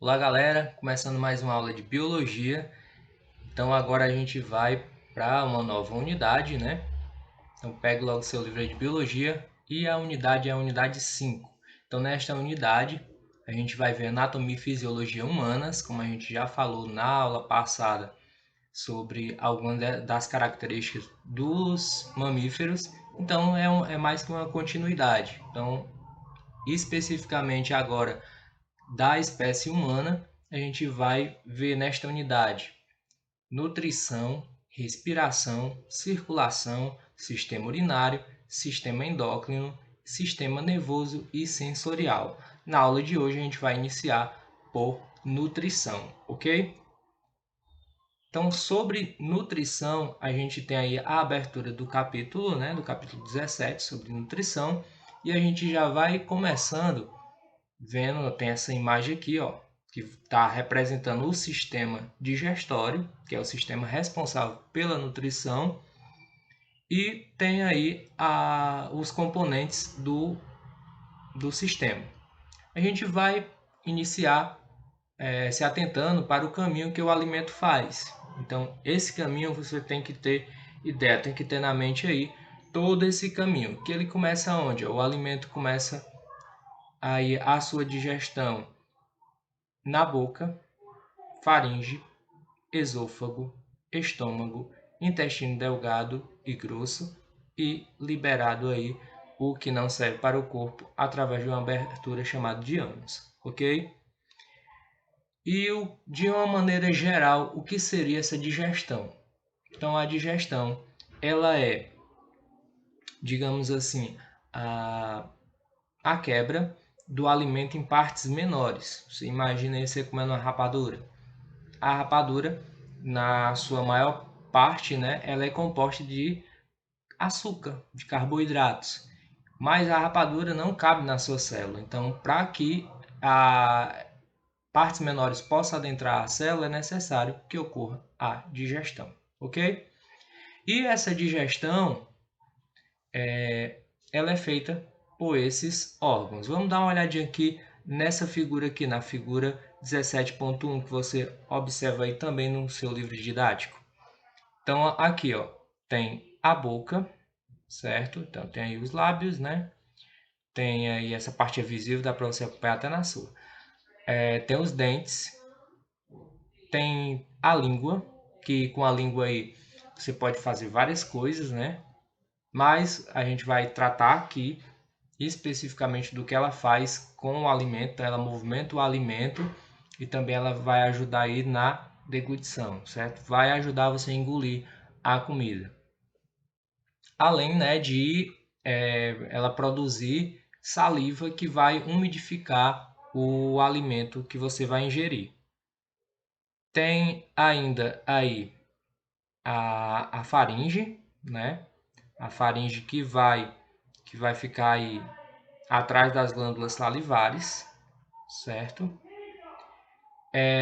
Olá galera, começando mais uma aula de biologia. Então agora a gente vai para uma nova unidade, né? Então pegue logo seu livro aí de biologia e a unidade é a unidade 5. Então nesta unidade a gente vai ver anatomia e fisiologia humanas, como a gente já falou na aula passada sobre algumas das características dos mamíferos. Então é mais que uma continuidade. Então especificamente agora da espécie humana, a gente vai ver nesta unidade nutrição, respiração, circulação, sistema urinário, sistema endócrino, sistema nervoso e sensorial. Na aula de hoje a gente vai iniciar por nutrição, ok? Então, sobre nutrição, a gente tem aí a abertura do capítulo, né, do capítulo 17 sobre nutrição, e a gente já vai começando vendo, tem essa imagem aqui, ó, que está representando o sistema digestório, que é o sistema responsável pela nutrição, e tem aí os componentes do sistema. A gente vai iniciar se atentando para o caminho que o alimento faz. Então, esse caminho você tem que ter ideia, tem que ter na mente aí todo esse caminho, que ele começa onde? O alimento começa aí a sua digestão na boca, faringe, esôfago, estômago, intestino delgado e grosso e liberado aí o que não serve para o corpo através de uma abertura chamada de ânus, ok? E de uma maneira geral, o que seria essa digestão? Então a digestão, ela é, digamos assim, a quebra do alimento em partes menores. Você imagina aí você comendo uma rapadura. A rapadura, na sua maior parte, né, ela é composta de açúcar, de carboidratos. Mas a rapadura não cabe na sua célula. Então, para que a partes menores possam adentrar a célula, é necessário que ocorra a digestão, ok? E essa digestão, ela é feita por esses órgãos. Vamos dar uma olhadinha aqui nessa figura aqui, na figura 17.1, que você observa aí também no seu livro didático. Então, aqui, ó, tem a boca, certo? Então, tem aí os lábios, né? Tem aí essa parte visível, dá para você acompanhar até na sua. Tem os dentes, tem a língua, que com a língua aí você pode fazer várias coisas, né? Mas a gente vai tratar aqui especificamente do que ela faz com o alimento. Ela movimenta o alimento e também ela vai ajudar aí na deglutição, certo? Vai ajudar você a engolir a comida. Além, né, de ela produzir saliva que vai umidificar o alimento que você vai ingerir. Tem ainda aí a faringe, né? A faringe que vai ficar aí atrás das glândulas salivares, certo?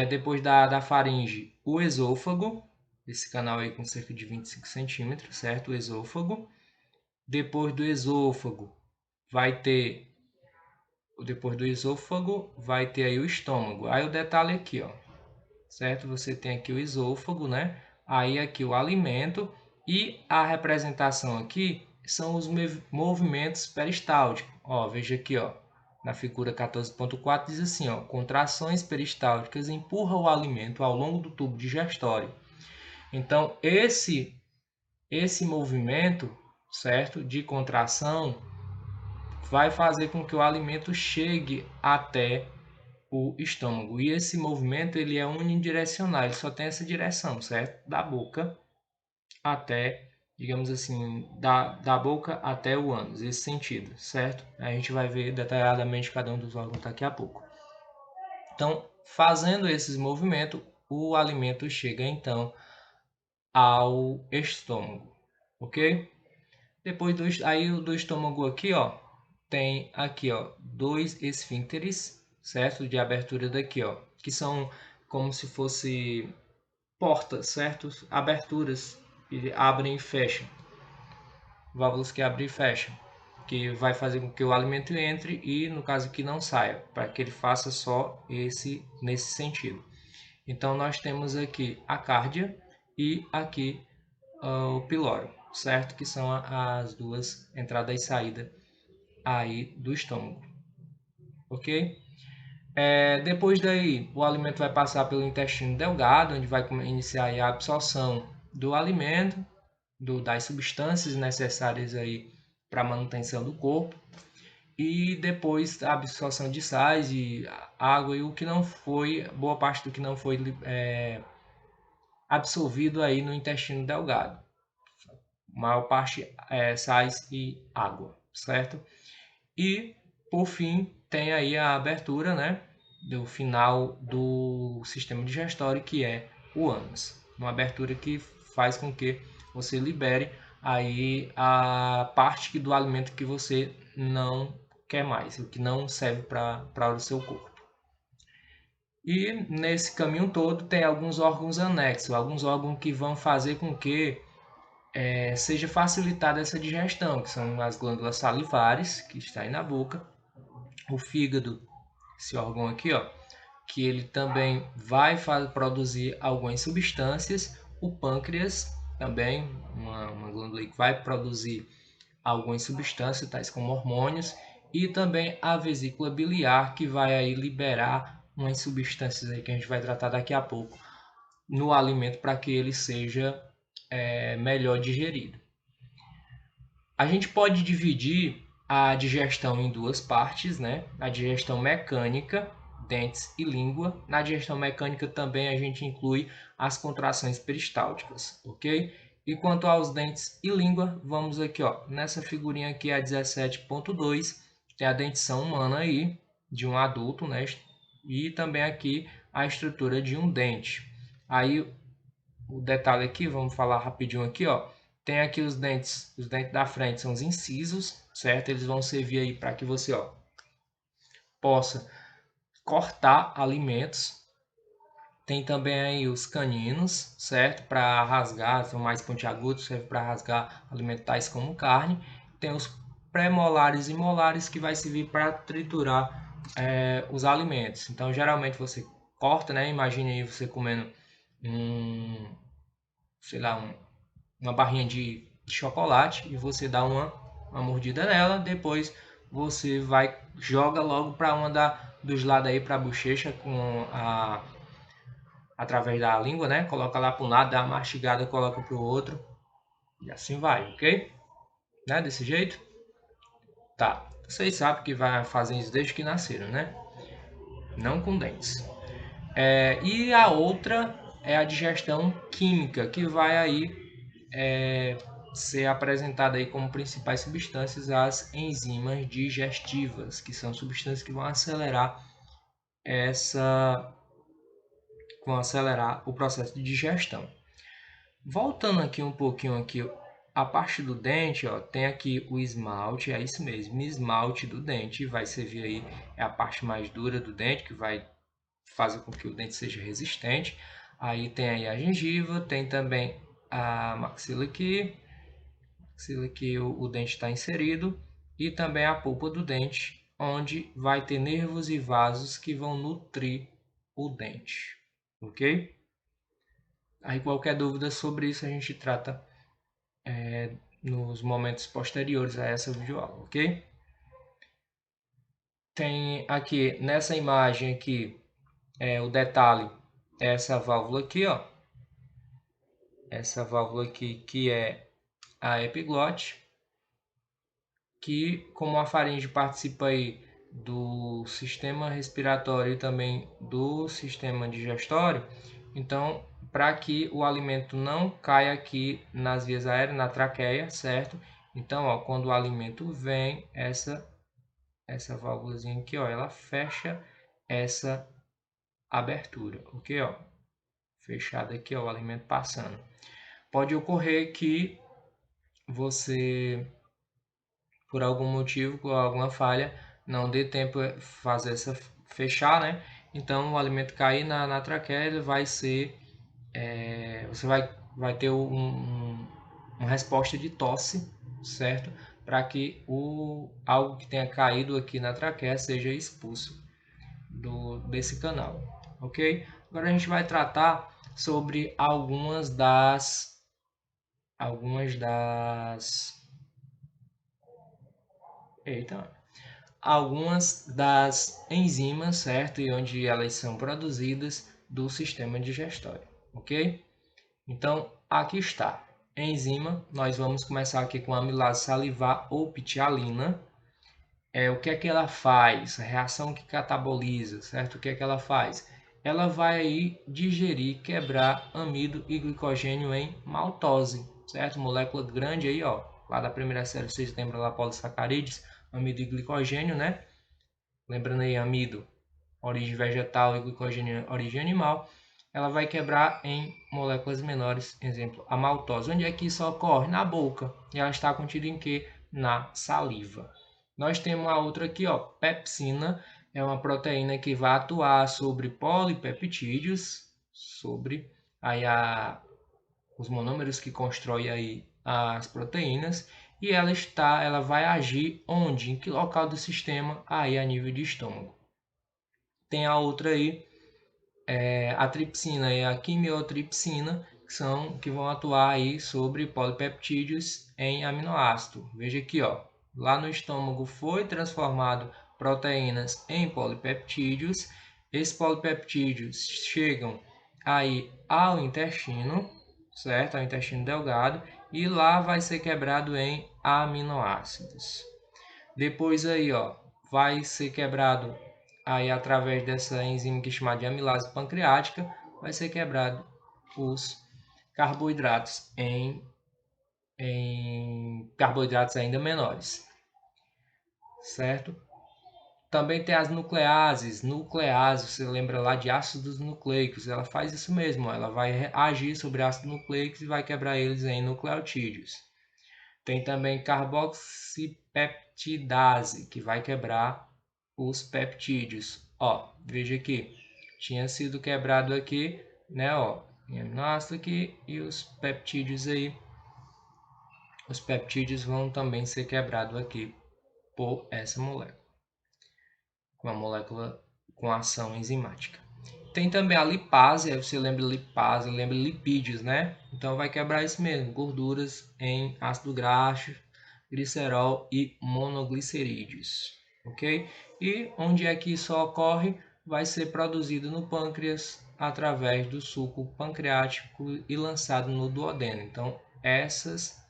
Depois da faringe, o esôfago, esse canal aí com cerca de 25 centímetros, certo? O esôfago. Depois do esôfago, vai ter depois do esôfago, vai ter aí o estômago. Aí o detalhe aqui, ó, certo? Você tem aqui o esôfago, né? Aí aqui o alimento e a representação aqui são os movimentos peristálticos. Ó, veja aqui, ó, na figura 14.4 diz assim, ó, contrações peristálticas empurram o alimento ao longo do tubo digestório. Então, esse movimento, certo, de contração vai fazer com que o alimento chegue até o estômago. E esse movimento ele é unidirecional, ele só tem essa direção, certo? Da boca até, digamos assim, da boca até o ânus, esse sentido, certo? A gente vai ver detalhadamente cada um dos órgãos daqui a pouco. Então, fazendo esses movimentos, o alimento chega então ao estômago, ok? Depois do estômago aqui, ó, tem aqui, ó, dois esfíncteres, certo? De abertura daqui, ó, que são como se fosse portas, certo? Aberturas que abrem e fecham, válvulas que abrem e fecham. que vai fazer com que o alimento entre e, no caso aqui, não saia, para que ele faça só nesse sentido. Então, nós temos aqui a cárdia e aqui o piloro, certo? Que são as duas entrada e saída aí do estômago, ok? Depois daí, o alimento vai passar pelo intestino delgado, onde vai iniciar a absorção do alimento, das substâncias necessárias aí para a manutenção do corpo, e depois a absorção de sais e água e o que não foi, boa parte do que não foi absorvido aí no intestino delgado. Maior parte sais e água, certo? E por fim tem aí a abertura, né, do final do sistema digestório, que é o ânus. Uma abertura que faz com que você libere aí a parte do alimento que você não quer mais, o que não serve para o seu corpo. E nesse caminho todo tem alguns órgãos anexos, alguns órgãos que vão fazer com que seja facilitada essa digestão, que são as glândulas salivares, que está aí na boca, o fígado, esse órgão aqui, ó, que ele também vai produzir algumas substâncias, o pâncreas também, uma glândula que vai produzir algumas substâncias, tais como hormônios, e também a vesícula biliar, que vai aí liberar umas substâncias aí que a gente vai tratar daqui a pouco no alimento para que ele seja melhor digerido. A gente pode dividir a digestão em duas partes, né? A digestão mecânica, dentes e língua. Na digestão mecânica também a gente inclui as contrações peristálticas, ok? E quanto aos dentes e língua, vamos aqui, ó, nessa figurinha aqui, a 17.2, tem a dentição humana aí, de um adulto, né? E também aqui a estrutura de um dente. Aí, o detalhe aqui, vamos falar rapidinho aqui, ó. Tem aqui os dentes da frente são os incisos, certo? Eles vão servir aí para que você, ó, possa cortar alimentos. Tem também aí os caninos, certo? Para rasgar, são mais pontiagudos, serve para rasgar alimentos tais como carne. Tem os pré-molares e molares, que vai servir para triturar os alimentos. Então, geralmente você corta, né? Imagine aí você comendo sei lá, uma barrinha de chocolate, e você dá uma mordida nela, depois você joga logo para uma dos lados aí, para a bochecha, através da língua, né? Coloca lá para um lado, dá uma mastigada, coloca para o outro, e assim vai, ok? Né? Desse jeito? Tá. Vocês sabem que vai fazer isso desde que nasceram, né? Não com dentes. E a outra é a digestão química, que vai aí ser apresentada aí como principais substâncias as enzimas digestivas, que são substâncias que vão acelerar o processo de digestão. Voltando aqui um pouquinho aqui, a parte do dente, ó, tem aqui o esmalte, é isso mesmo, o esmalte do dente vai servir aí, é a parte mais dura do dente, que vai fazer com que o dente seja resistente. Aí tem aí a gengiva, tem também a maxila aqui, que o dente está inserido, e também a polpa do dente, onde vai ter nervos e vasos que vão nutrir o dente, ok? Aí qualquer dúvida sobre isso a gente trata nos momentos posteriores a essa videoaula, ok? Tem aqui nessa imagem aqui o detalhe, essa válvula aqui, ó, essa válvula aqui que é a epiglote, que, como a faringe participa aí do sistema respiratório e também do sistema digestório, então, para que o alimento não caia aqui nas vias aéreas, na traqueia, certo? Então, ó, quando o alimento vem, essa válvulazinha aqui, ó, ela fecha essa abertura, ok? Ó, fechada aqui, ó, o alimento passando. Pode ocorrer que você, por algum motivo, por alguma falha, não dê tempo de fazer essa fechar, né? Então o alimento cair na traqueia, ele vai ser, você vai ter uma resposta de tosse, certo? para que algo que tenha caído aqui na traqueia seja expulso desse canal, ok? Agora a gente vai tratar sobre algumas das enzimas, certo? E onde elas são produzidas do sistema digestório, ok? Então, aqui está. Enzima, nós vamos começar aqui com a amilase salivar ou ptialina. O que é que ela faz? A reação que cataboliza, certo? O que é que ela faz? Ela vai aí digerir, quebrar amido e glicogênio em maltose, certo? Molécula grande aí, ó, lá da primeira série, vocês lembram lá, polissacarídeos, amido e glicogênio, né? Lembrando aí, amido, origem vegetal, e glicogênio, origem animal. Ela vai quebrar em moléculas menores, exemplo, a maltose. Onde é que isso ocorre? Na boca. E ela está contida em que? Na saliva. Nós temos a outra aqui, ó, pepsina, é uma proteína que vai atuar sobre polipeptídeos, sobre aí os monômeros que constroem aí as proteínas, e ela vai agir onde? Em que local do sistema? Aí a nível de estômago. Tem a outra aí, a tripsina e a quimiotripsina, que vão atuar aí sobre polipeptídeos em aminoácido. Veja aqui, ó, lá no estômago foi transformado proteínas em polipeptídeos. Esses polipeptídeos chegam aí ao intestino, certo? Ao intestino delgado, e lá vai ser quebrado em aminoácidos. Depois aí, ó, vai ser quebrado aí através dessa enzima que é chamada de amilase pancreática, vai ser quebrado os carboidratos em carboidratos ainda menores, certo? Também tem as nucleases. Nuclease, você lembra lá de ácidos nucleicos? Ela faz isso mesmo, ela vai agir sobre ácidos nucleicos e vai quebrar eles em nucleotídeos. Tem também carboxipeptidase, que vai quebrar os peptídeos. Ó, veja aqui, tinha sido quebrado aqui, né, ó, em aminoácido aqui, e os peptídeos aí, os peptídeos vão também ser quebrados aqui por essa molécula, com a molécula com ação enzimática. Tem também a lipase, aí você lembra lipase, lembra lipídios, né? Então vai quebrar isso mesmo, gorduras em ácido graxo, glicerol e monoglicerídeos, ok? E onde é que isso ocorre? Vai ser produzido no pâncreas através do suco pancreático e lançado no duodeno. Então essas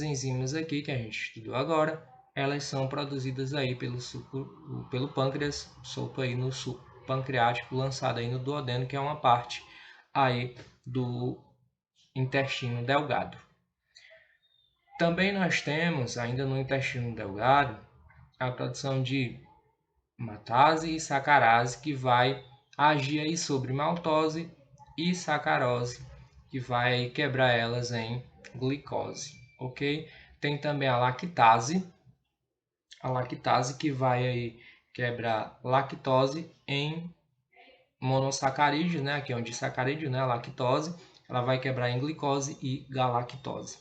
enzimas aqui que a gente estudou agora, elas são produzidas aí pelo pâncreas, solto aí no suco pancreático, lançado aí no duodeno, que é uma parte aí do intestino delgado. Também nós temos, ainda no intestino delgado, a produção de matase e sacarase, que vai agir aí sobre maltose e sacarose, que vai quebrar elas em glicose, ok? Tem também a lactase que vai aí quebrar lactose em monossacarídeos, né? Aqui é um disacarídeo, né? A lactose, ela vai quebrar em glicose e galactose.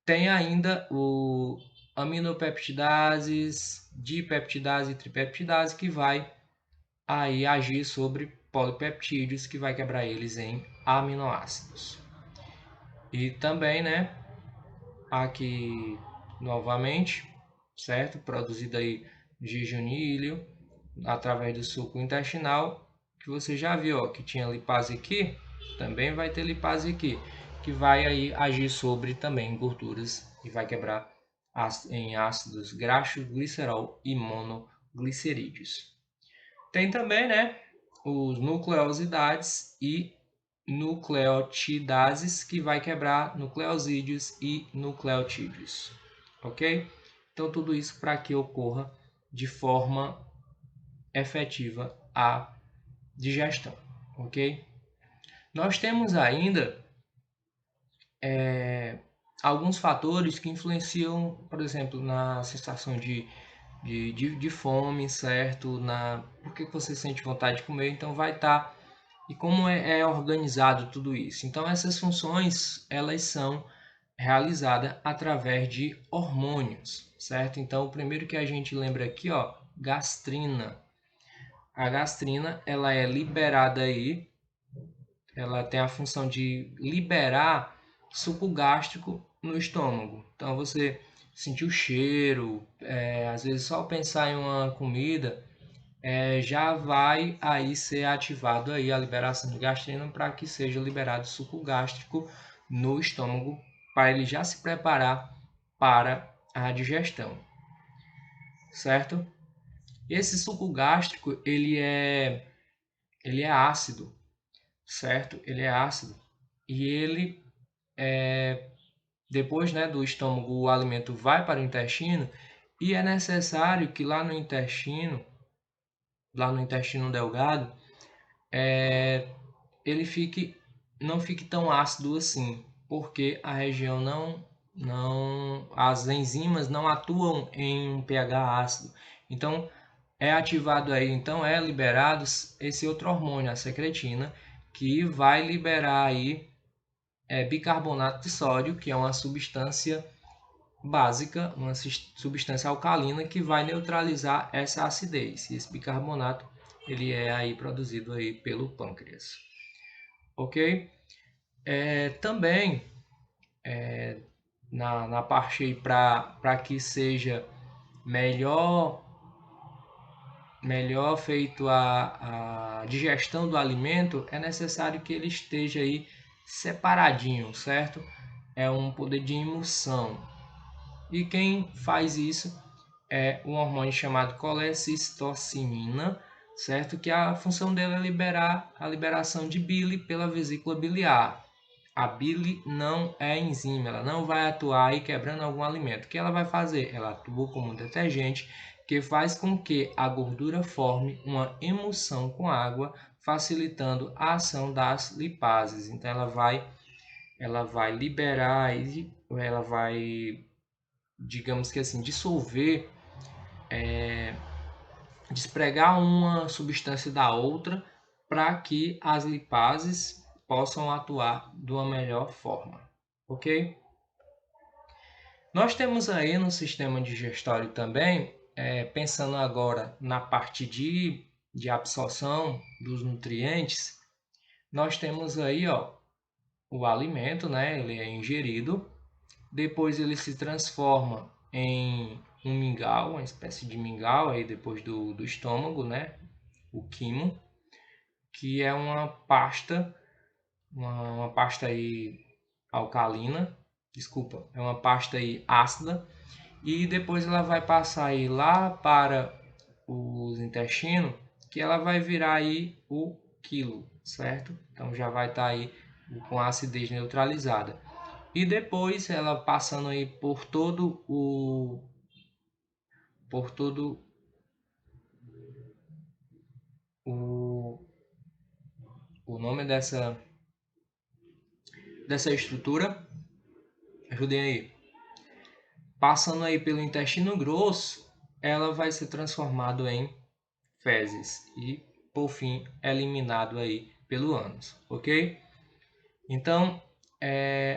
Tem ainda o aminopeptidases, dipeptidase e tripeptidase, que vai aí agir sobre polipeptídeos, que vai quebrar eles em aminoácidos. E também, né, aqui novamente, certo? Produzido aí de junilho através do suco intestinal, que você já viu, ó, que tinha lipase aqui, também vai ter lipase aqui, que vai aí agir sobre também gorduras e vai quebrar em ácidos graxos, glicerol e monoglicerídeos. Tem também, né, os nucleosidades e nucleotidases, que vai quebrar nucleosídeos e nucleotídeos, ok? Então tudo isso para que ocorra de forma efetiva a digestão, ok? Nós temos ainda alguns fatores que influenciam, por exemplo, na sensação de fome, certo? Por que você sente vontade de comer, então vai estar. E como é organizado tudo isso? Então essas funções, elas são realizada através de hormônios, certo? Então, o primeiro que a gente lembra aqui, ó, gastrina. A gastrina, ela é liberada aí, ela tem a função de liberar suco gástrico no estômago. Então, você sentir o cheiro, às vezes só pensar em uma comida, já vai aí ser ativado aí a liberação de gastrina para que seja liberado suco gástrico no estômago para ele já se preparar para a digestão, certo? Esse suco gástrico ele é ácido, certo? Ele é ácido e ele depois, né, do estômago o alimento vai para o intestino e é necessário que lá no intestino delgado, ele não fique tão ácido assim, porque a região as enzimas não atuam em um pH ácido. Então é ativado aí, então é liberado esse outro hormônio, a secretina, que vai liberar aí bicarbonato de sódio, que é uma substância básica, uma substância alcalina que vai neutralizar essa acidez. E esse bicarbonato ele é aí produzido aí pelo pâncreas, ok? Também na parte aí para que seja melhor feito a digestão do alimento, é necessário que ele esteja aí separadinho, certo? É um poder de emulsão. E quem faz isso é um hormônio chamado colecistocinina, certo? Que a função dele é liberar a liberação de bile pela vesícula biliar. A bile não é enzima, ela não vai atuar aí quebrando algum alimento. O que ela vai fazer? Ela atua como um detergente que faz com que a gordura forme uma emulsão com água, facilitando a ação das lipases. Então ela vai liberar e ela vai, digamos que assim, dissolver, despregar uma substância da outra para que as lipases possam atuar de uma melhor forma, ok? Nós temos aí no sistema digestório também, pensando agora na parte de absorção dos nutrientes, nós temos aí, ó, o alimento, né? Ele é ingerido, depois ele se transforma em um mingau, uma espécie de mingau aí depois do estômago, né? O quimo, que é uma pasta, uma pasta aí alcalina, desculpa, é uma pasta aí ácida, e depois ela vai passar aí lá para os intestinos, que ela vai virar aí o quilo, certo? Então já vai estar aí com a acidez neutralizada. E depois ela passando aí por todo o, o nome dessa estrutura, ajudem aí. Passando aí pelo intestino grosso, ela vai ser transformada em fezes e, por fim, eliminado aí pelo ânus, ok? Então,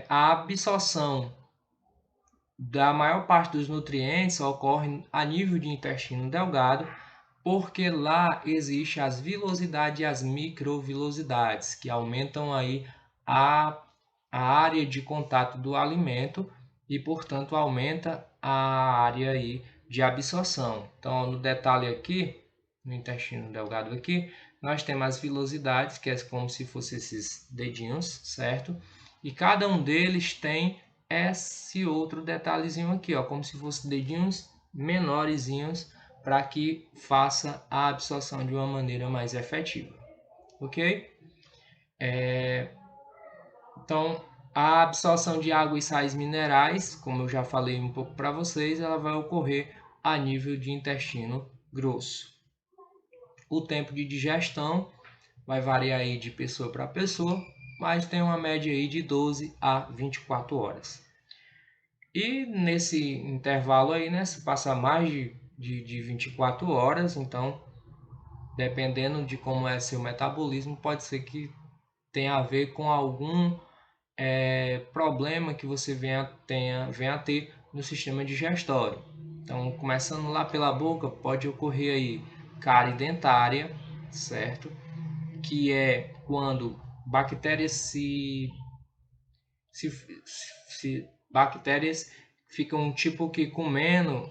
a absorção da maior parte dos nutrientes ocorre a nível de intestino delgado, porque lá existe as vilosidades e as microvilosidades, que aumentam aí a, a área de contato do alimento e, portanto, aumenta a área aí de absorção. Então, no detalhe aqui, no intestino delgado aqui, nós temos as vilosidades, que é como se fossem esses dedinhos, certo? E cada um deles tem esse outro detalhezinho aqui, ó, como se fossem dedinhos menorzinhos, para que faça a absorção de uma maneira mais efetiva, ok? Então, a absorção de água e sais minerais, como eu já falei um pouco para vocês, ela vai ocorrer a nível de intestino grosso. O tempo de digestão vai variar aí de pessoa para pessoa, mas tem uma média aí de 12 a 24 horas. E nesse intervalo aí, né, se passa mais de 24 horas, então, dependendo de como é seu metabolismo, pode ser que tenha a ver com algum problema que você venha a ter no sistema digestório. Então, começando lá pela boca, pode ocorrer aí cárie dentária, certo? Que é quando bactérias se bactérias ficam tipo que comendo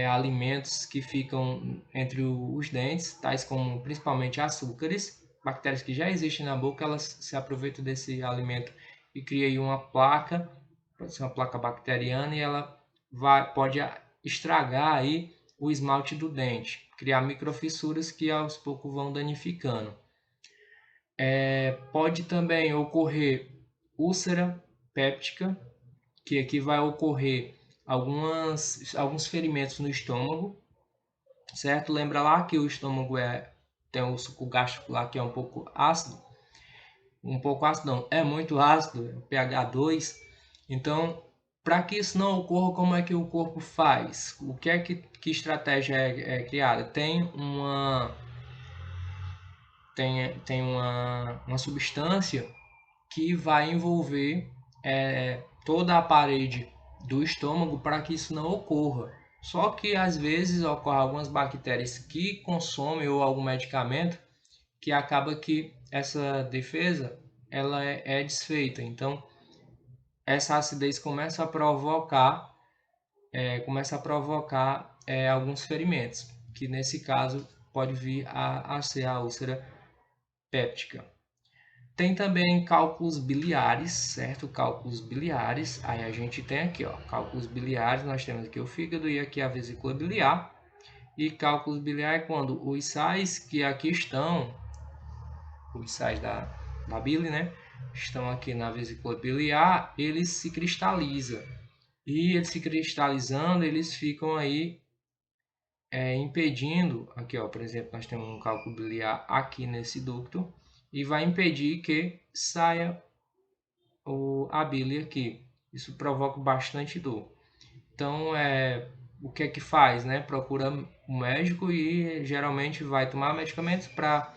alimentos que ficam entre os dentes, tais como principalmente açúcares. Bactérias que já existem na boca, elas se aproveitam desse alimento e criam aí uma placa, pode ser uma placa bacteriana, e ela pode estragar aí o esmalte do dente, criar microfissuras que aos poucos vão danificando. Pode também ocorrer úlcera péptica, que aqui vai ocorrer alguns ferimentos no estômago, certo? Lembra lá que o estômago tem o suco gástrico lá que é um pouco ácido não, é muito ácido, pH 2. Então, para que isso não ocorra, como é que o corpo faz? O que é que estratégia é criada? Tem uma substância que vai envolver toda a parede do estômago para que isso não ocorra. Só que às vezes ocorrem algumas bactérias que consomem ou algum medicamento que acaba que essa defesa ela é desfeita. Então essa acidez começa a provocar alguns ferimentos, que nesse caso pode vir a ser a úlcera péptica. Tem também cálculos biliares, certo? Cálculos biliares. Aí a gente tem aqui, ó, cálculos biliares, nós temos aqui o fígado e aqui a vesícula biliar. E cálculos biliares é quando os sais que aqui estão, os sais da bile, né? Estão aqui na vesícula biliar, eles se cristalizam. E eles se cristalizando, eles ficam aí impedindo, aqui ó, por exemplo, nós temos um cálculo biliar aqui nesse ducto, e vai impedir que saia a bile aqui. Isso provoca bastante dor. Então, o que é que faz, né? Procura um médico e geralmente vai tomar medicamentos para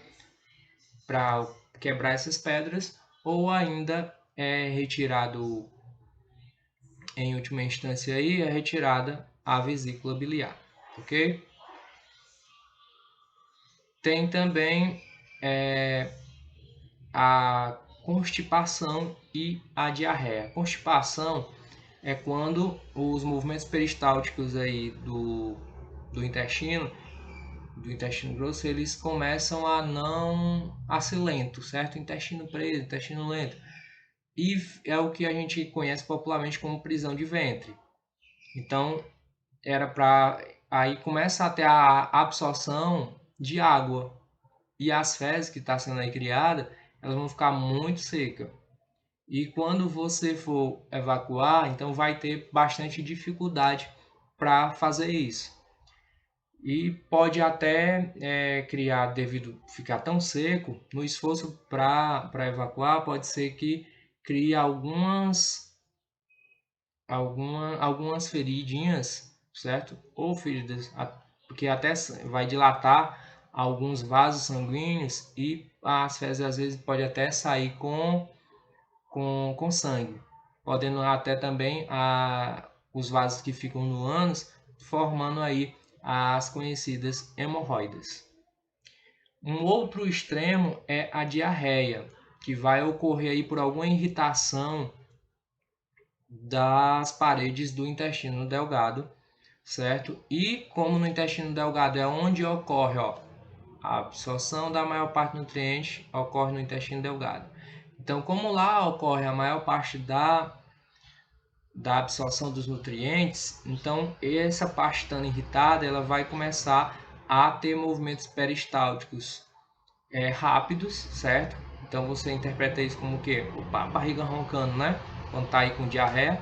quebrar essas pedras, ou ainda é retirado, em última instância aí, é retirada a vesícula biliar, ok? Tem também a constipação e a diarreia. Constipação é quando os movimentos peristálticos aí do intestino grosso, eles começam a ser lentos, certo? Intestino preso, intestino lento. E é o que a gente conhece popularmente como prisão de ventre. Então, aí começa a ter a absorção de água. E as fezes que está sendo aí criada, elas vão ficar muito secas. E quando você for evacuar, então vai ter bastante dificuldade para fazer isso. E pode até criar, devido ficar tão seco, no esforço para evacuar, pode ser que crie algumas feridinhas, certo? Ou feridas, porque até vai dilatar alguns vasos sanguíneos e as fezes às vezes pode até sair com sangue, podendo até também os vasos que ficam no ânus formando aí as conhecidas hemorroidas. Um outro extremo é a diarreia, que vai ocorrer aí por alguma irritação das paredes do intestino delgado, certo? E como no intestino delgado é onde ocorre, ó, a absorção da maior parte do nutriente, ocorre no intestino delgado. Então, como lá ocorre a maior parte da absorção dos nutrientes, então essa parte estando irritada, ela vai começar a ter movimentos peristálticos rápidos, certo? Então você interpreta isso como o quê? Opa, barriga roncando, né? Quando está aí com diarreia.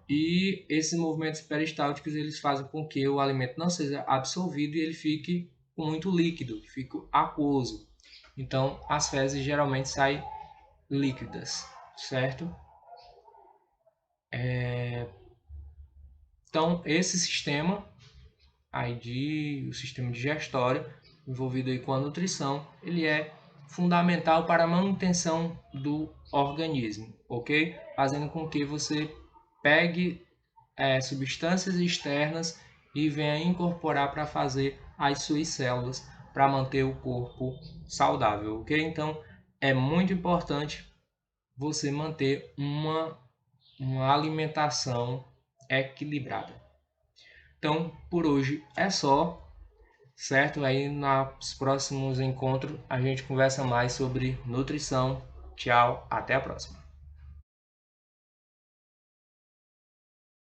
E esses movimentos peristálticos eles fazem com que o alimento não seja absorvido e ele fique com muito líquido, fique aquoso. Então as fezes geralmente saem líquidas, certo? Então esse sistema aí o sistema digestório envolvido aí com a nutrição, ele é fundamental para a manutenção do organismo, ok? Fazendo com que você pegue substâncias externas e venha incorporar para fazer as suas células para manter o corpo saudável, ok? Então é muito importante você manter uma alimentação equilibrada. Então por hoje é só, certo? Aí nos próximos encontros a gente conversa mais sobre nutrição. Tchau, até a próxima.